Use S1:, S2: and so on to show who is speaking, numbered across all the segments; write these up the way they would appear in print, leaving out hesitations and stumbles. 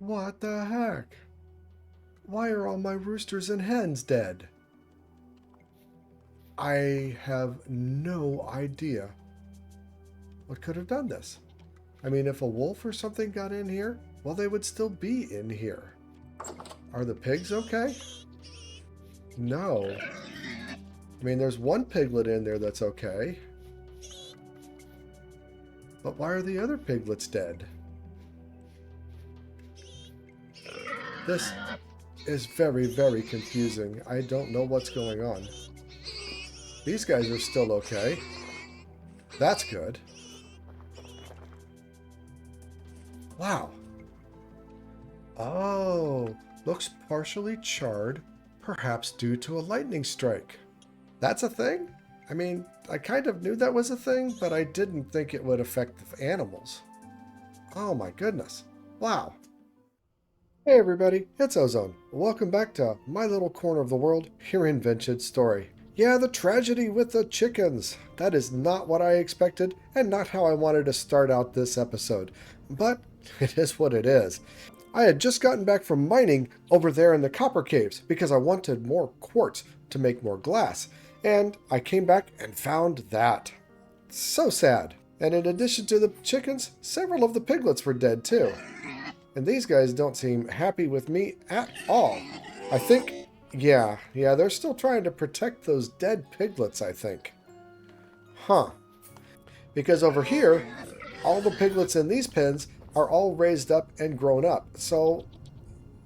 S1: What the heck? Why are all my roosters and hens dead? I have no idea what could have done this. I mean, if a wolf or something got in here, well, they would still be in here. Are the pigs okay? No. I mean, there's one piglet in there that's okay. But why are the other piglets dead? This is very, very confusing. I don't know what's going on. These guys are still okay. That's good. Wow. Oh, looks partially charred, perhaps due to a lightning strike. That's a thing? I mean, I kind of knew that was a thing, but I didn't think it would affect the animals. Oh my goodness. Wow. Hey everybody, it's Ozone. Welcome back to my little corner of the world here in Vintage Story. Yeah, the tragedy with the chickens. That is not what I expected and not how I wanted to start out this episode. But it is what it is. I had just gotten back from mining over there in the copper caves because I wanted more quartz to make more glass. And I came back and found that. So sad. And in addition to the chickens, several of the piglets were dead too. And these guys don't seem happy with me at all. I think, yeah, they're still trying to protect those dead piglets, I think. Huh. Because over here, all the piglets in these pens are all raised up and grown up. So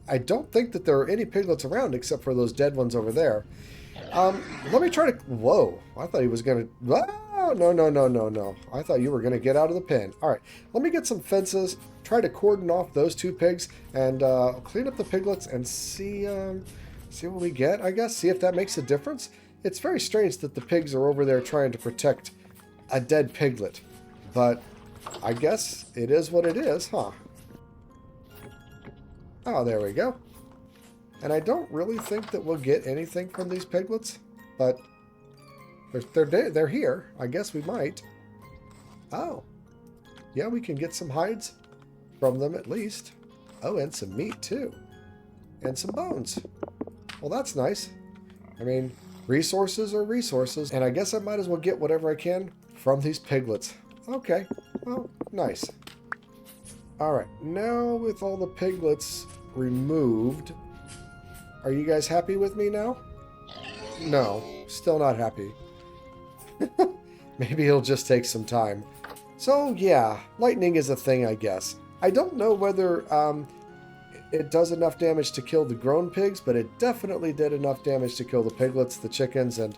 S1: I don't think that there are any piglets around except for those dead ones over there. Let me try to... Whoa, I thought he was going to... Oh, no. I thought you were going to get out of the pen. All right, let me get some fences, try to cordon off those two pigs, and clean up the piglets and see what we get, I guess. See if that makes a difference. It's very strange that the pigs are over there trying to protect a dead piglet. But I guess it is what it is, huh? Oh, there we go. And I don't really think that we'll get anything from these piglets, but they're here. I guess we might. Oh. Yeah, we can get some hides from them at least. Oh, and some meat too. And some bones. Well, that's nice. I mean, resources are resources, and I guess I might as well get whatever I can from these piglets. Okay. Well, nice. Alright, now with all the piglets removed... Are you guys happy with me now? No, still not happy. Maybe it'll just take some time. So yeah, lightning is a thing, I guess. I don't know whether it does enough damage to kill the grown pigs, but it definitely did enough damage to kill the piglets, the chickens, and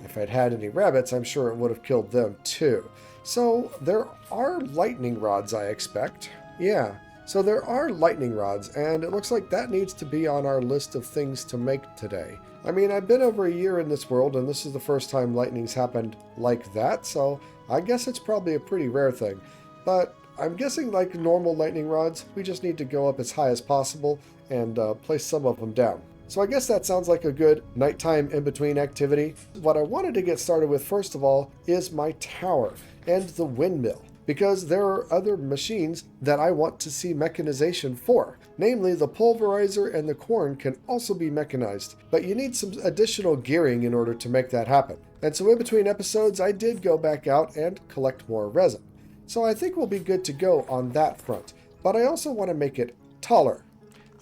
S1: if I'd had any rabbits, I'm sure it would have killed them too. So there are lightning rods, I expect. Yeah. So there are lightning rods, and it looks like that needs to be on our list of things to make today. I mean, I've been over a year in this world, and this is the first time lightning's happened like that, so I guess it's probably a pretty rare thing. But I'm guessing like normal lightning rods, we just need to go up as high as possible and place some of them down. So I guess that sounds like a good nighttime in-between activity. What I wanted to get started with first of all is my tower and the windmill, because there are other machines that I want to see mechanization for. Namely, the pulverizer and the corn can also be mechanized, but you need some additional gearing in order to make that happen. And so in between episodes, I did go back out and collect more resin. So I think we'll be good to go on that front, but I also want to make it taller.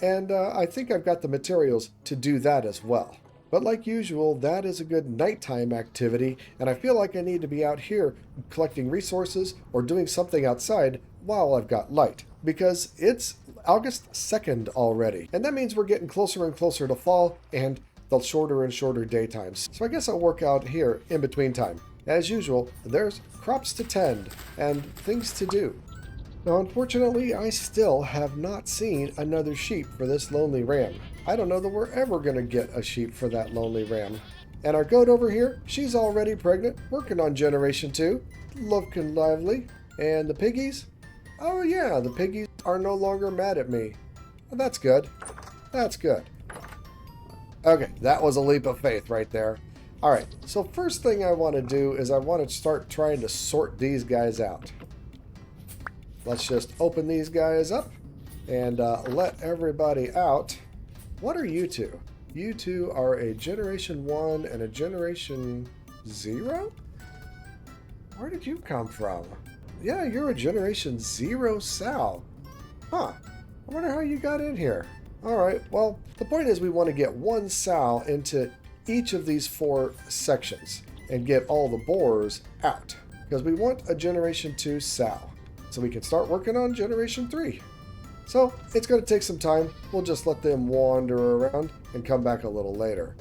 S1: And I think I've got the materials to do that as well. But like usual, that is a good nighttime activity, and I feel like I need to be out here collecting resources or doing something outside while I've got light. Because it's August 2nd already, and that means we're getting closer and closer to fall and the shorter and shorter daytimes. So I guess I'll work out here in between time. As usual, there's crops to tend and things to do. Now, unfortunately, I still have not seen another sheep for this lonely ram. I don't know that we're ever going to get a sheep for that lonely ram. And our goat over here, she's already pregnant, working on generation 2. Looking lively. And the piggies? Oh yeah, the piggies are no longer mad at me. That's good. That's good. Okay, that was a leap of faith right there. Alright, so first thing I want to do is I want to start trying to sort these guys out. Let's just open these guys up. and let everybody out. What are you two? You two are a Generation 1 and a Generation 0? Where did you come from? Yeah, you're a Generation 0 Sal. Huh. I wonder how you got in here. Alright, well, the point is we want to get one Sal into each of these 4 sections and get all the borers out. Because we want a Generation 2 Sal, so we can start working on Generation 3. So it's going to take some time. We'll just let them wander around and come back a little later.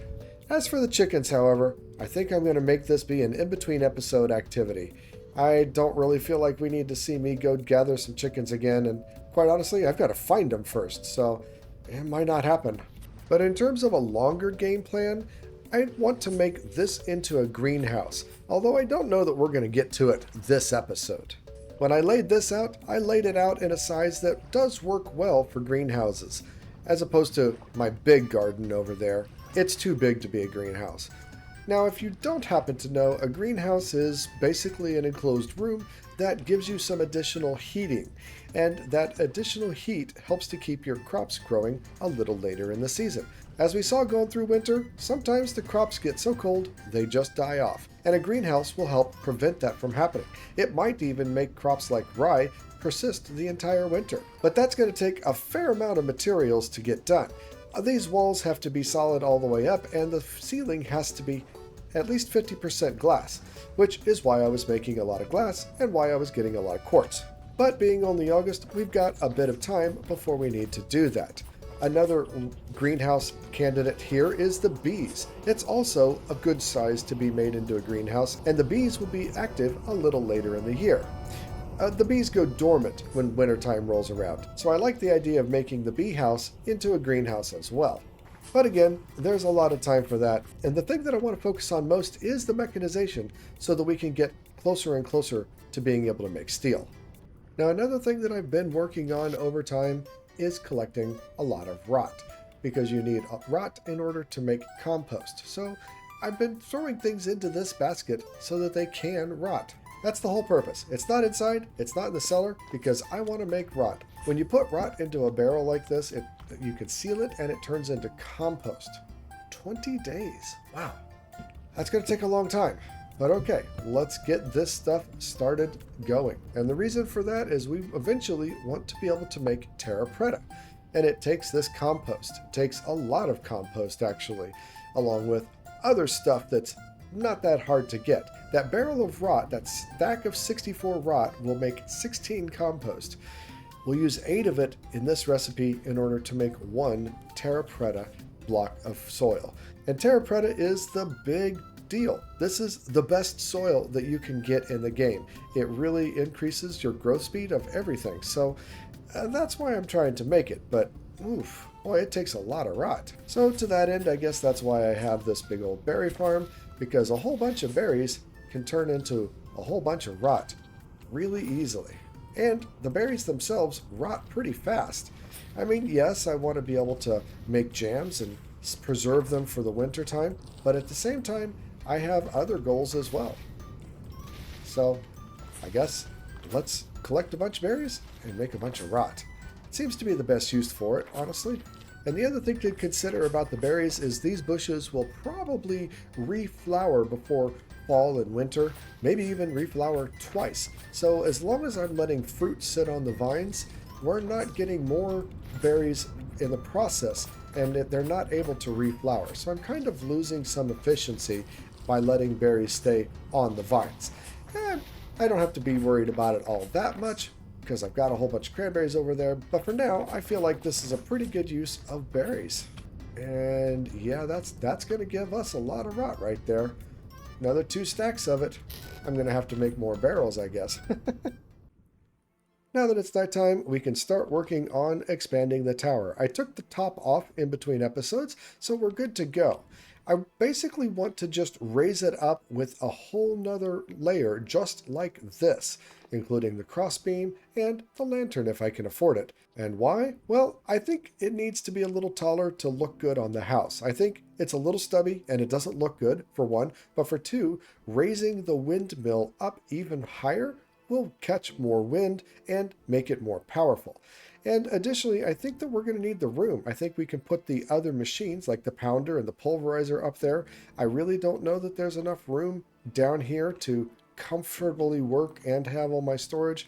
S1: As for the chickens, however, I think I'm going to make this be an in-between episode activity. I don't really feel like we need to see me go gather some chickens again, and quite honestly, I've got to find them first, so it might not happen. But in terms of a longer game plan, I want to make this into a greenhouse, although I don't know that we're going to get to it this episode. When I laid this out, I laid it out in a size that does work well for greenhouses, as opposed to my big garden over there. It's too big to be a greenhouse. Now, if you don't happen to know, a greenhouse is basically an enclosed room that gives you some additional heating, and that additional heat helps to keep your crops growing a little later in the season. As we saw going through winter, sometimes the crops get so cold they just die off, and a greenhouse will help prevent that from happening. It might even make crops like rye persist the entire winter, but that's going to take a fair amount of materials to get done. These walls have to be solid all the way up, and the ceiling has to be at least 50% glass, which is why I was making a lot of glass and why I was getting a lot of quartz. But being only August, we've got a bit of time before we need to do that. Another greenhouse candidate here is the bees. It's also a good size to be made into a greenhouse, and the bees will be active a little later in the year. The bees go dormant when wintertime rolls around, so I like the idea of making the bee house into a greenhouse as well. But again, there's a lot of time for that, and the thing that I want to focus on most is the mechanization so that we can get closer and closer to being able to make steel. Now, another thing that I've been working on over time is collecting a lot of rot, because you need rot in order to make compost. So I've been throwing things into this basket so that they can rot. That's the whole purpose. It's not inside, it's not in the cellar, because I want to make rot. When you put rot into a barrel like this, you can seal it and it turns into compost. 20 days. Wow. That's going to take a long time. But okay, let's get this stuff started going. And the reason for that is we eventually want to be able to make terra preta. And it takes this compost. It takes a lot of compost, actually, along with other stuff that's not that hard to get. That barrel of rot, that stack of 64 rot, will make 16 compost. We'll use 8 of it in this recipe in order to make 1 terra preta block of soil. And terra preta is the big deal. This is the best soil that you can get in the game. It really increases your growth speed of everything. So that's why I'm trying to make it. But oof, boy, it takes a lot of rot. So to that end, I guess that's why I have this big old berry farm, because a whole bunch of berries can turn into a whole bunch of rot really easily. And the berries themselves rot pretty fast. I mean, yes, I want to be able to make jams and preserve them for the winter time, but at the same time, I have other goals as well. So I guess let's collect a bunch of berries and make a bunch of rot. It seems to be the best use for it, honestly. And the other thing to consider about the berries is these bushes will probably reflower before fall and winter, maybe even reflower twice. So as long as I'm letting fruit sit on the vines, we're not getting more berries in the process, and they're not able to reflower. So I'm kind of losing some efficiency by letting berries stay on the vines. And I don't have to be worried about it all that much, because I've got a whole bunch of cranberries over there. But for now, I feel like this is a pretty good use of berries. And yeah, that's going to give us a lot of rot right there. Another 2 stacks of it. I'm going to have to make more barrels, I guess. Now that it's nighttime, we can start working on expanding the tower. I took the top off in between episodes, so we're good to go. I basically want to just raise it up with a whole nother layer just like this, including the crossbeam and the lantern if I can afford it. And why? Well, I think it needs to be a little taller to look good on the house. I think it's a little stubby and it doesn't look good, for one, but for two, raising the windmill up even higher will catch more wind and make it more powerful. And additionally, I think that we're going to need the room. I think we can put the other machines like the pounder and the pulverizer up there. I really don't know that there's enough room down here to comfortably work and have all my storage.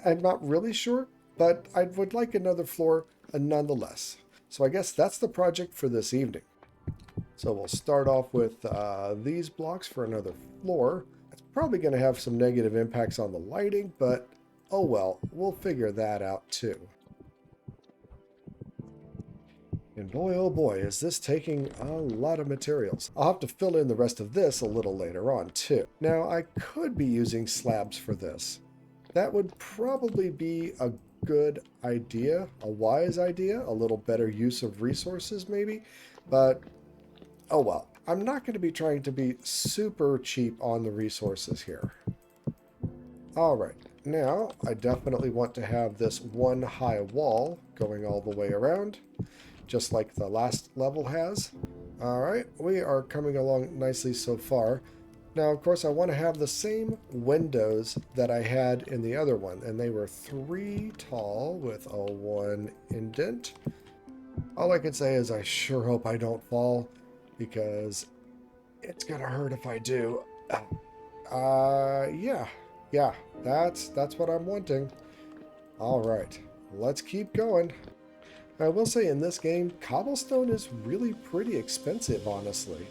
S1: I'm not really sure, but I would like another floor nonetheless. So I guess that's the project for this evening. So we'll start off with these blocks for another floor. It's probably going to have some negative impacts on the lighting, but oh well, we'll figure that out too. And boy, oh boy, is this taking a lot of materials. I'll have to fill in the rest of this a little later on too. Now, I could be using slabs for this. That would probably be a good idea, a wise idea, a little better use of resources maybe, but oh well. I'm not going to be trying to be super cheap on the resources here. All right, now I definitely want to have this one high wall going all the way around, just like the last level has. All right, we are coming along nicely so far. Now, of course, I want to have the same windows that I had in the other one, and they were 3 tall with a 1 indent. All I can say is I sure hope I don't fall, because it's gonna hurt if I do. Yeah, that's what I'm wanting. All right, let's keep going. I will say in this game, cobblestone is really pretty expensive, honestly.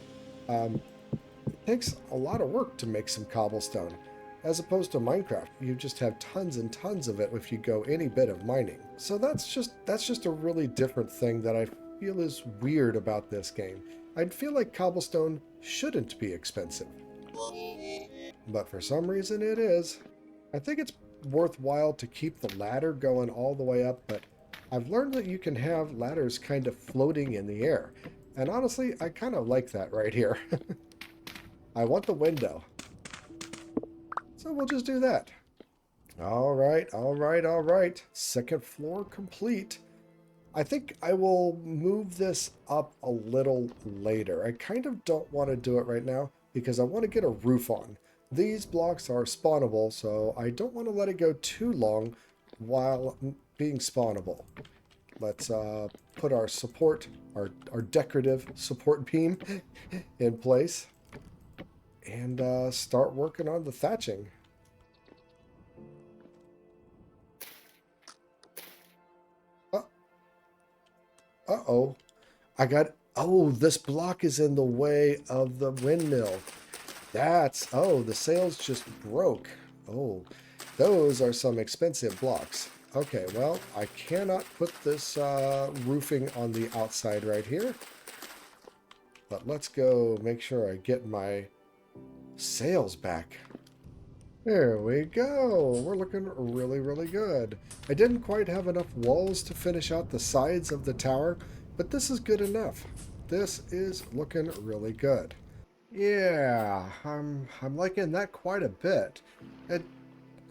S1: It takes a lot of work to make some cobblestone. As opposed to Minecraft, you just have tons and tons of it if you go any bit of mining. So that's just a really different thing that I feel is weird about this game. I'd feel like cobblestone shouldn't be expensive. But for some reason it is. I think it's worthwhile to keep the ladder going all the way up, but I've learned that you can have ladders kind of floating in the air. And honestly, I kind of like that right here. I want the window. So we'll just do that. All right, all right, all right. Second floor complete. I think I will move this up a little later. I kind of don't want to do it right now because I want to get a roof on. These blocks are spawnable, so I don't want to let it go too long while being spawnable. Let's put our support, our decorative support beam in place and start working on the thatching. Uh-oh. Oh, this block is in the way of the windmill. Oh, the sails just broke. Oh, those are some expensive blocks. Okay, well, I cannot put this roofing on the outside right here. But let's go make sure I get my sails back. There we go. We're looking really, really good. I didn't quite have enough walls to finish out the sides of the tower, but this is good enough. This is looking really good. Yeah, I'm liking that quite a bit.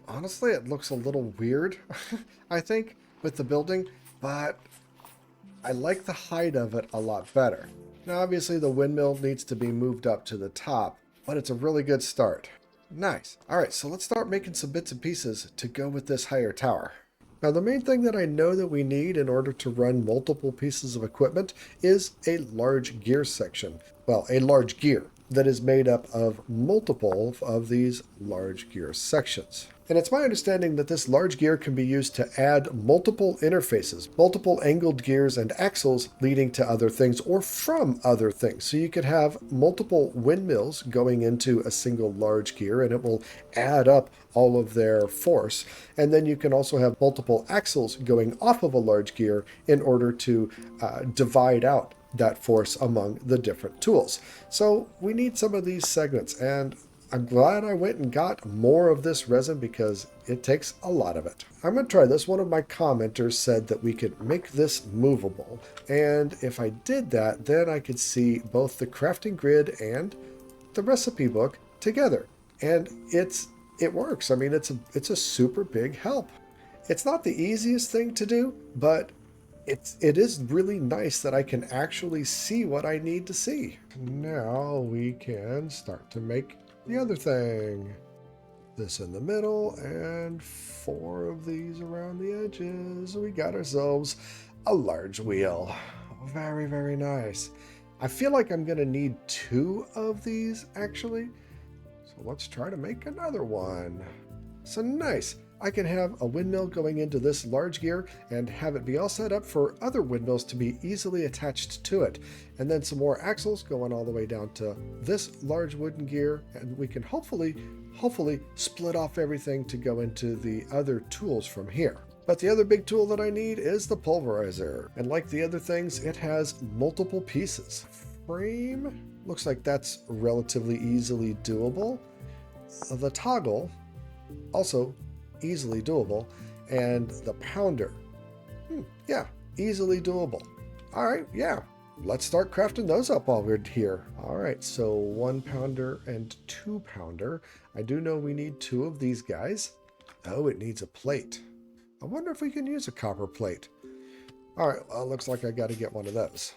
S1: Honestly, it looks a little weird, I think, with the building, but I like the height of it a lot better. Now, obviously, the windmill needs to be moved up to the top, but it's a really good start. Nice. All right, so let's start making some bits and pieces to go with this higher tower. Now, the main thing that I know that we need in order to run multiple pieces of equipment is a large gear section. Well, a large gear that is made up of multiple of these large gear sections. And it's my understanding that this large gear can be used to add multiple interfaces, multiple angled gears and axles leading to other things or from other things. So you could have multiple windmills going into a single large gear and it will add up all of their force. And then you can also have multiple axles going off of a large gear in order to divide out that force among the different tools. So we need some of these segments, and I'm glad I went and got more of this resin because it takes a lot of it. I'm going to try this. One of my commenters said that we could make this movable, and if I did that, then I could see both the crafting grid and the recipe book together, and it works. I mean, it's a super big help. It's not the easiest thing to do, but it is really nice that I can actually see what I need to see. Now we can start to make the other thing. This in the middle, and 4 of these around the edges. We got ourselves a large wheel. Very, very nice. I feel like I'm going to need 2 of these, actually. So let's try to make another one. So nice. I can have a windmill going into this large gear and have it be all set up for other windmills to be easily attached to it. And then some more axles going all the way down to this large wooden gear, and we can hopefully split off everything to go into the other tools from here. But the other big tool that I need is the pulverizer. And like the other things, it has multiple pieces. Frame, looks like that's relatively easily doable. The toggle, also easily doable. And the pounder, yeah, easily doable. All right, yeah, let's start crafting those up while we're here. All right, so 1 pounder and 2 pounder. I do know we need 2 of these guys. Oh, it needs a plate. I wonder if we can use a copper plate. All right, well, looks like I got to get one of those.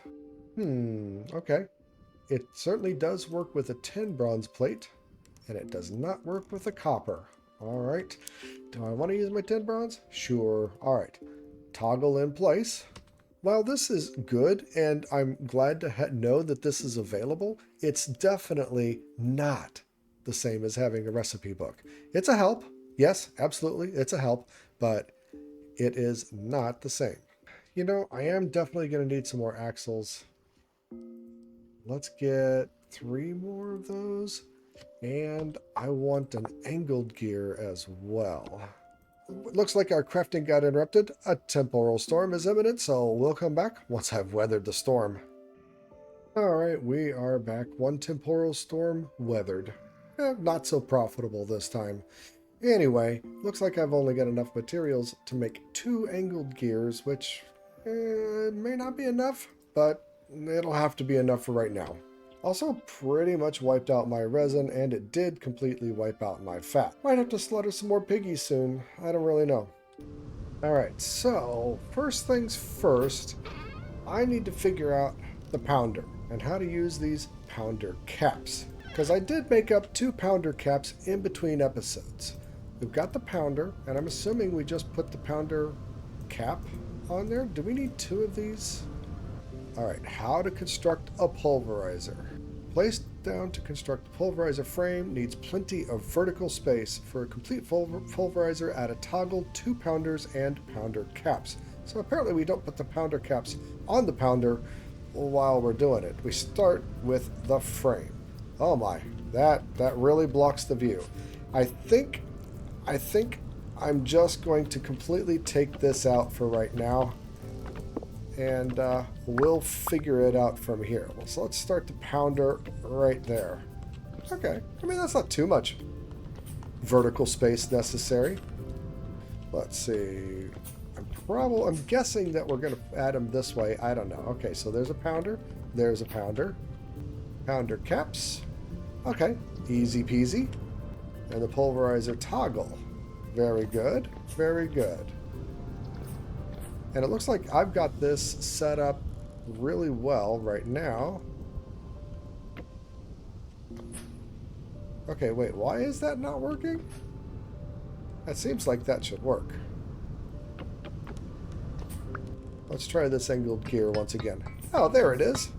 S1: Okay. It certainly does work with a tin bronze plate, and it does not work with a copper. All right. Do I want to use my tin bronze? Sure. All right. Toggle in place. While this is good, and I'm glad to know that this is available, it's definitely not the same as having a recipe book. It's a help. Yes, absolutely. It's a help, but it is not the same. You know, I am definitely going to need some more axles. Let's get 3 more of those. And I want an angled gear as well. Looks like our crafting got interrupted. A temporal storm is imminent, so we'll come back once I've weathered the storm. All right, we are back. 1 temporal storm weathered. Not so profitable this time. Anyway, looks like I've only got enough materials to make 2 angled gears, which may not be enough, but it'll have to be enough for right now. Also pretty much wiped out my resin, and it did completely wipe out my fat. Might have to slaughter some more piggies soon. I don't really know. Alright, so first things first, I need to figure out the pounder and how to use these pounder caps. Because I did make up 2 pounder caps in between episodes. We've got the pounder, and I'm assuming we just put the pounder cap on there. Do we need 2 of these? Alright, how to construct a pulverizer. Placed down to construct a pulverizer frame needs plenty of vertical space. For a complete pulverizer, add a toggle, 2 pounders, and pounder caps. So apparently we don't put the pounder caps on the pounder while we're doing it. We start with the frame. Oh my, that really blocks the view. I think I'm just going to completely take this out for right now, and we'll figure it out from here. So let's start the pounder right there. Okay, I mean, that's not too much vertical space necessary. Let's see. I'm guessing that we're going to add them this way. I don't know. Okay, so there's a pounder. There's a pounder. Pounder caps. Okay, easy peasy. And the pulverizer toggle. Very good. Very good. And it looks like I've got this set up really well right now. Okay, wait, why is that not working? That seems like that should work. Let's try this angled gear once again. Oh, there it is.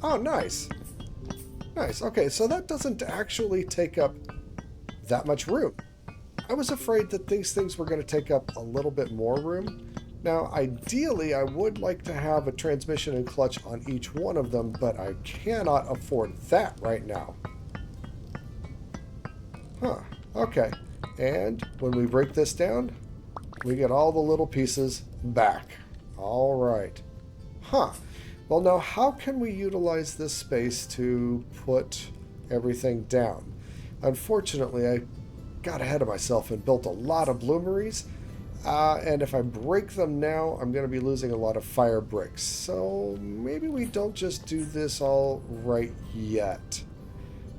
S1: Oh, nice. Nice. Okay, so that doesn't actually take up that much room. I was afraid that these things were going to take up a little bit more room. Now, ideally, I would like to have a transmission and clutch on each one of them, but I cannot afford that right now. Huh. Okay. And when we break this down, we get all the little pieces back. All right. Huh. Well, now, how can we utilize this space to put everything down? Unfortunately, I got ahead of myself and built a lot of bloomeries. And if I break them now, I'm going to be losing a lot of fire bricks. So maybe we don't just do this all right yet.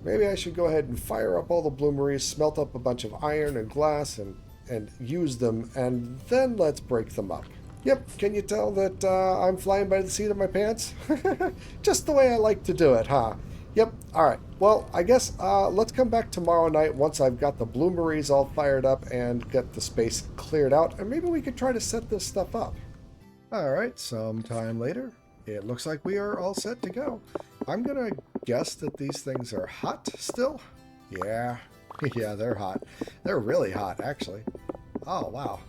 S1: Maybe I should go ahead and fire up all the bloomeries, smelt up a bunch of iron and glass, and use them, and then let's break them up. Yep, can you tell that I'm flying by the seat of my pants? Just the way I like to do it, huh? Yep. All right. Well, I guess let's come back tomorrow night once I've got the bloomeries all fired up and get the space cleared out, and maybe we could try to set this stuff up. All right. Sometime later, it looks like we are all set to go. I'm gonna guess that these things are hot still. Yeah. Yeah, they're hot. They're really hot, actually. Oh, wow.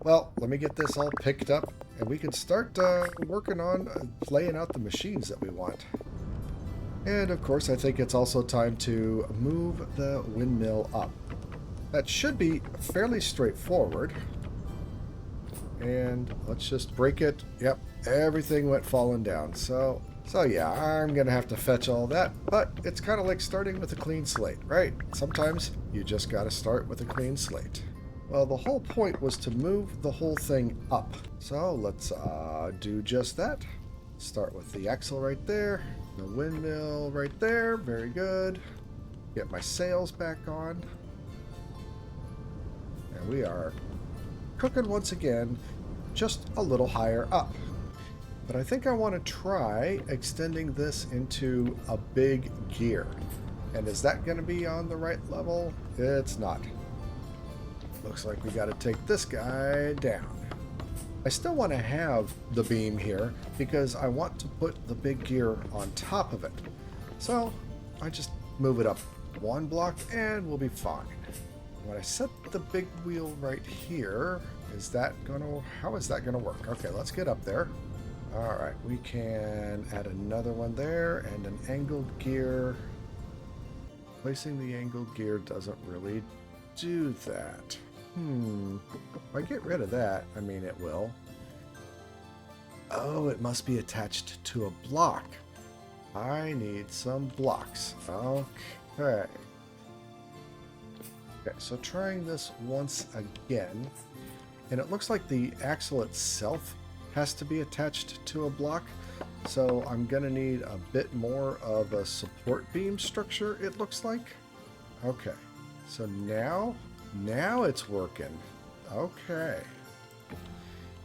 S1: Well, let me get this all picked up, and we can start working on laying out the machines that we want. And of course, I think it's also time to move the windmill up. That should be fairly straightforward. And let's just break it. Yep, everything went falling down. So yeah, I'm going to have to fetch all that. But it's kind of like starting with a clean slate, right? Sometimes you just got to start with a clean slate. Well, the whole point was to move the whole thing up. So let's do just that. Start with the axle right there. The windmill right there. Very good. Get my sails back on. And we are cooking once again, just a little higher up. But I think I want to try extending this into a big gear. And is that going to be on the right level? It's not. Looks like we got to take this guy down. I still want to have the beam here because I want to put the big gear on top of it. So I just move it up one block and we'll be fine. When I set the big wheel right here, how is that gonna work? Okay, let's get up there. All right, we can add another one there and an angled gear. Placing the angled gear doesn't really do that. If I get rid of that, I mean it will. Oh, it must be attached to a block. I need some blocks. Okay. Okay, so trying this once again. And it looks like the axle itself has to be attached to a block. So I'm going to need a bit more of a support beam structure, it looks like. Okay, so now it's working. Okay.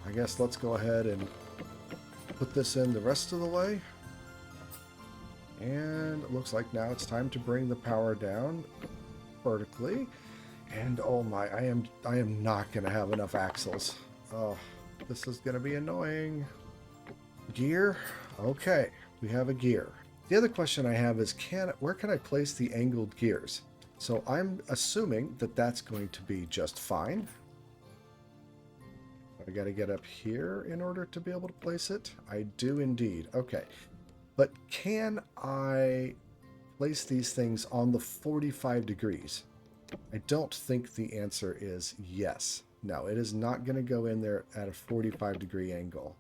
S1: I guess let's go ahead and put this in the rest of the way. And it looks like now it's time to bring the power down vertically. And oh my, I am not going to have enough axles. Oh, this is going to be annoying. Gear? Okay, we have a gear. The other question I have is where can I place the angled gears? So I'm assuming that that's going to be just fine. I got to get up here in order to be able to place it. I do indeed. Okay. But can I place these things on the 45 degrees? I don't think the answer is yes. No, it is not going to go in there at a 45 degree angle.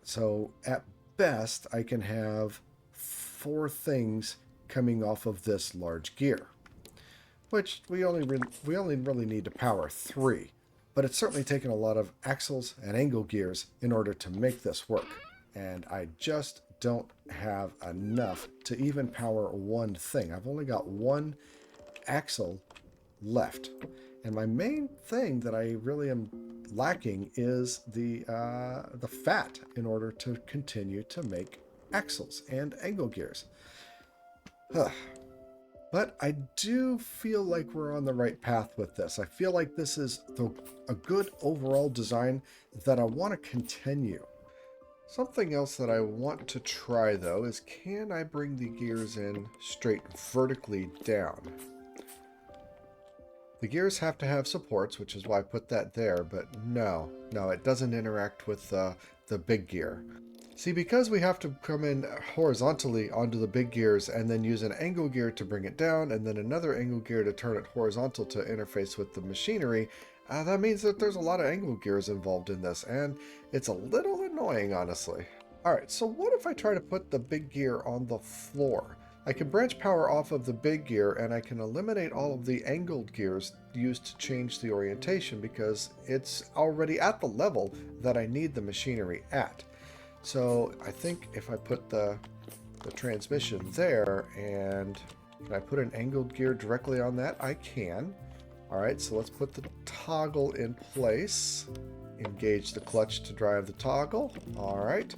S1: So at best, I can have 4 things coming off of this large gear, which we only really need to power 3. But it's certainly taken a lot of axles and angle gears in order to make this work. And I just don't have enough to even power one thing. I've only got one axle left. And my main thing that I really am lacking is the fat in order to continue to make axles and angle gears. But I do feel like we're on the right path with this. I feel like this is a good overall design that I want to continue. Something else that I want to try, though, is can I bring the gears in straight vertically down? The gears have to have supports, which is why I put that there, but no, it doesn't interact with the big gear. See, because we have to come in horizontally onto the big gears and then use an angle gear to bring it down and then another angle gear to turn it horizontal to interface with the machinery, that means that there's a lot of angle gears involved in this, and it's a little annoying, honestly. Alright, so what if I try to put the big gear on the floor? I can branch power off of the big gear and I can eliminate all of the angled gears used to change the orientation because it's already at the level that I need the machinery at. So I think if I put the transmission there and can I put an angled gear directly on that? I can. Alright, so let's put the toggle in place. Engage the clutch to drive the toggle. Alright.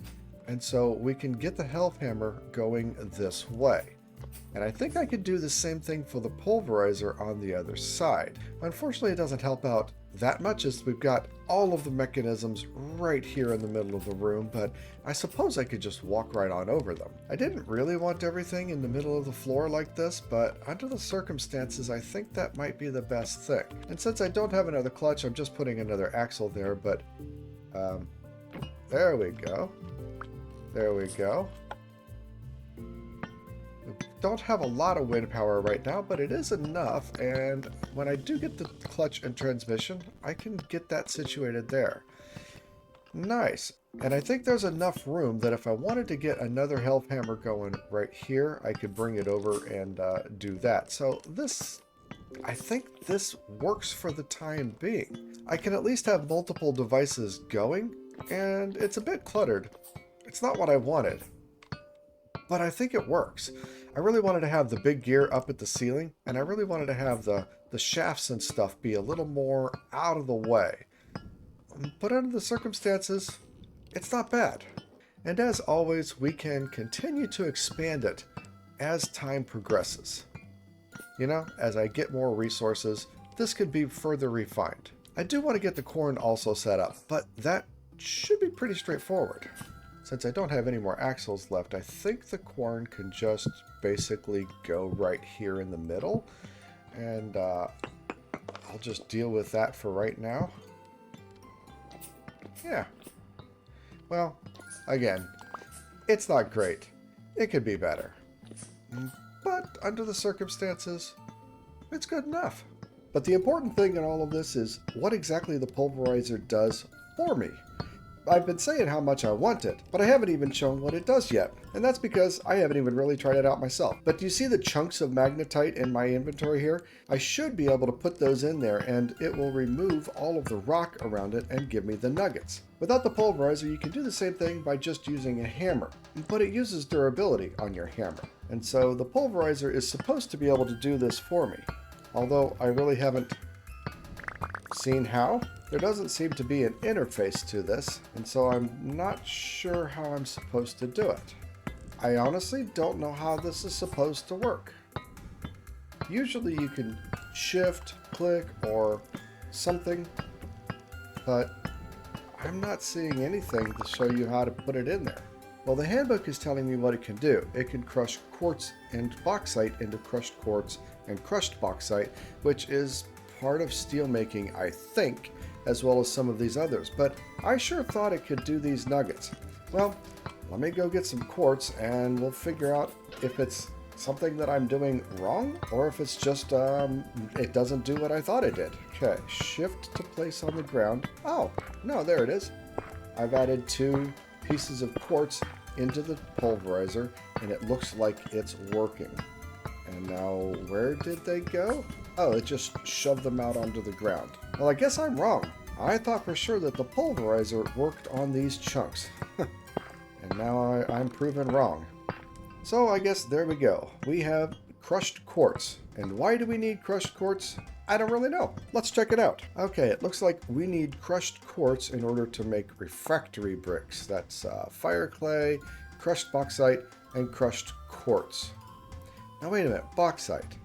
S1: And so we can get the health hammer going this way. And I think I could do the same thing for the pulverizer on the other side. Unfortunately, it doesn't help out that much as we've got all of the mechanisms right here in the middle of the room, but I suppose I could just walk right on over them. I didn't really want everything in the middle of the floor like this, but under the circumstances, I think that might be the best thing. And since I don't have another clutch, I'm just putting another axle there, but there we go. There we go. Don't have a lot of wind power right now, but it is enough, and when I do get the clutch and transmission, I can get that situated there. Nice. And I think there's enough room that if I wanted to get another health hammer going right here, I could bring it over and do that. So this, I think this works for the time being. I can at least have multiple devices going, and it's a bit cluttered. It's not what I wanted, but I think it works. I really wanted to have the big gear up at the ceiling, and I really wanted to have the shafts and stuff be a little more out of the way. But under the circumstances, it's not bad. And as always, we can continue to expand it as time progresses. You know, as I get more resources, this could be further refined. I do want to get the corn also set up, but that should be pretty straightforward. Since I don't have any more axles left, I think the corn can just basically go right here in the middle. And I'll just deal with that for right now. Yeah. Well, again, it's not great. It could be better. But under the circumstances, it's good enough. But the important thing in all of this is what exactly the pulverizer does for me. I've been saying how much I want it, but I haven't even shown what it does yet. And that's because I haven't even really tried it out myself. But do you see the chunks of magnetite in my inventory here? I should be able to put those in there and it will remove all of the rock around it and give me the nuggets. Without the pulverizer, you can do the same thing by just using a hammer, but it uses durability on your hammer. And so the pulverizer is supposed to be able to do this for me. Although I really haven't seen how. There doesn't seem to be an interface to this, and so I'm not sure how I'm supposed to do it. I honestly don't know how this is supposed to work. Usually you can shift, click, or something, but I'm not seeing anything to show you how to put it in there. Well, the handbook is telling me what it can do. It can crush quartz and bauxite into crushed quartz and crushed bauxite, which is part of steel making, I think, as well as some of these others, but I sure thought it could do these nuggets. Well, let me go get some quartz and we'll figure out if it's something that I'm doing wrong or if it's just it doesn't do what I thought it did. Okay, shift to place on the ground. Oh, no, there it is. I've added 2 pieces of quartz into the pulverizer and it looks like it's working. And now, where did they go? Oh, it just shoved them out onto the ground. Well, I guess I'm wrong. I thought for sure that the pulverizer worked on these chunks. And now I'm proven wrong. So I guess there we go. We have crushed quartz. And why do we need crushed quartz? I don't really know. Let's check it out. Okay, it looks like we need crushed quartz in order to make refractory bricks. That's fire clay, crushed bauxite, and crushed quartz. Now wait a minute, bauxite.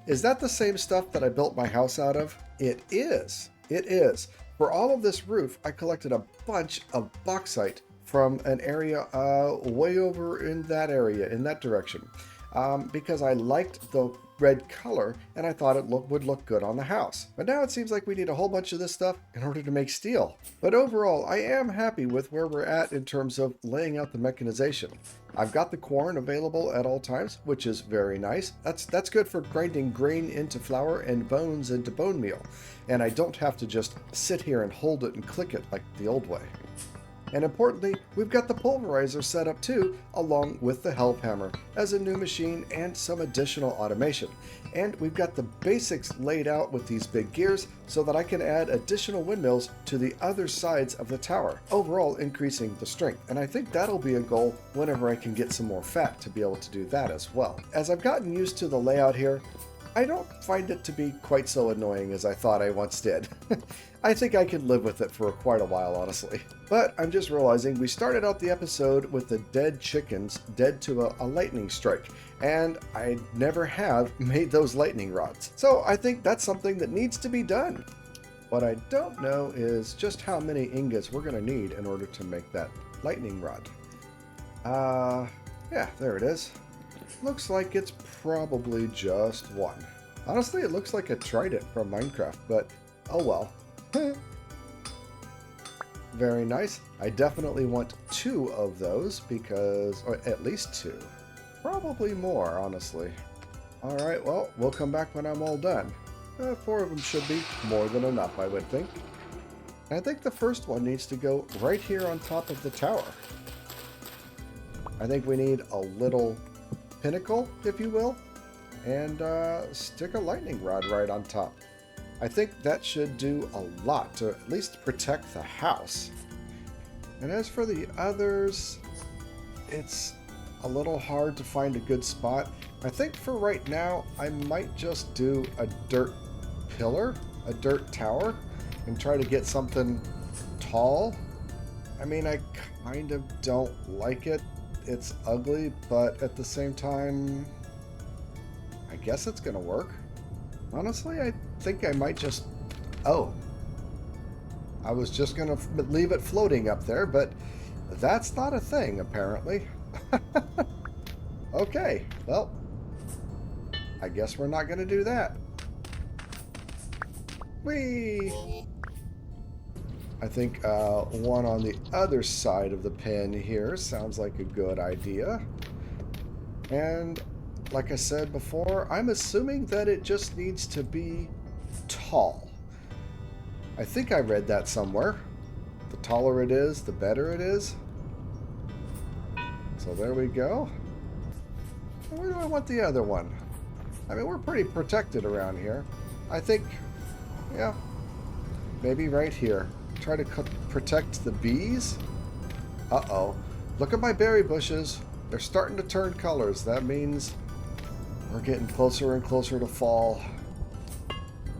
S1: Is that the same stuff that I built my house out of? It is. It is. For all of this roof, I collected a bunch of bauxite from an area way over in that area, in that direction, because I liked the red color and I thought it would look good on the house. But now it seems like we need a whole bunch of this stuff in order to make steel. But overall, I am happy with where we're at in terms of laying out the mechanization. I've got the corn available at all times, which is very nice. That's good for grinding grain into flour and bones into bone meal. And I don't have to just sit here and hold it and click it like the old way. And importantly, we've got the pulverizer set up too, along with the health hammer as a new machine and some additional automation. And we've got the basics laid out with these big gears so that I can add additional windmills to the other sides of the tower, overall increasing the strength. And I think that'll be a goal whenever I can get some more fat to be able to do that as well. As I've gotten used to the layout here, I don't find it to be quite so annoying as I thought I once did. I think I can live with it for quite a while, honestly. But I'm just realizing we started out the episode with the dead chickens dead to a lightning strike, and I never have made those lightning rods. So I think that's something that needs to be done. What I don't know is just how many ingots we're going to need in order to make that lightning rod. Yeah, there it is. Looks like it's probably just one. Honestly, it looks like a trident from Minecraft, but oh well. Very nice. I definitely want 2 of those because, or at least 2. Probably more, honestly. Alright, well, we'll come back when I'm all done. 4 of them should be more than enough, I would think. I think the first one needs to go right here on top of the tower. I think we need a little pinnacle, if you will, and stick a lightning rod right on top. I think that should do a lot to at least protect the house. And as for the others, it's a little hard to find a good spot. I think for right now, I might just do a dirt pillar, a dirt tower, and try to get something tall. I mean, I kind of don't like it. It's ugly, but at the same time, I guess it's gonna work. Honestly, I think I might just... Oh. I was just gonna leave it floating up there, but that's not a thing, apparently. Okay, well, I guess we're not gonna do that. Whee! I think one on the other side of the pin here sounds like a good idea. And like I said before, I'm assuming that it just needs to be tall. I think I read that somewhere. The taller it is, the better it is. So there we go. Where do I want the other one? I mean, we're pretty protected around here. I think, yeah, maybe right here. Try to protect the bees. Uh-oh. Look at my berry bushes. They're starting to turn colors. That means we're getting closer and closer to fall.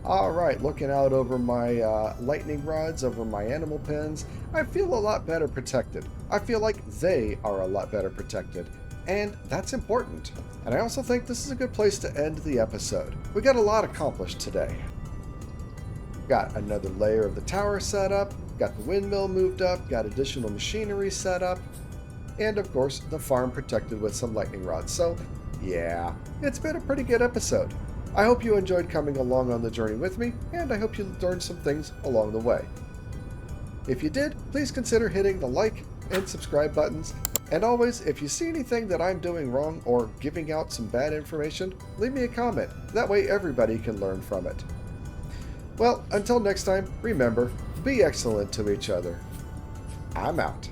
S1: Alright, looking out over my lightning rods, over my animal pens, I feel a lot better protected. I feel like they are a lot better protected. And that's important. And I also think this is a good place to end the episode. We got a lot accomplished today. Got another layer of the tower set up, got the windmill moved up, got additional machinery set up, and of course the farm protected with some lightning rods. So yeah, it's been a pretty good episode. I hope you enjoyed coming along on the journey with me, and I hope you learned some things along the way. If you did, please consider hitting the like and subscribe buttons. And always, if you see anything that I'm doing wrong or giving out some bad information, leave me a comment. That way everybody can learn from it. Well, until next time, remember, be excellent to each other. I'm out.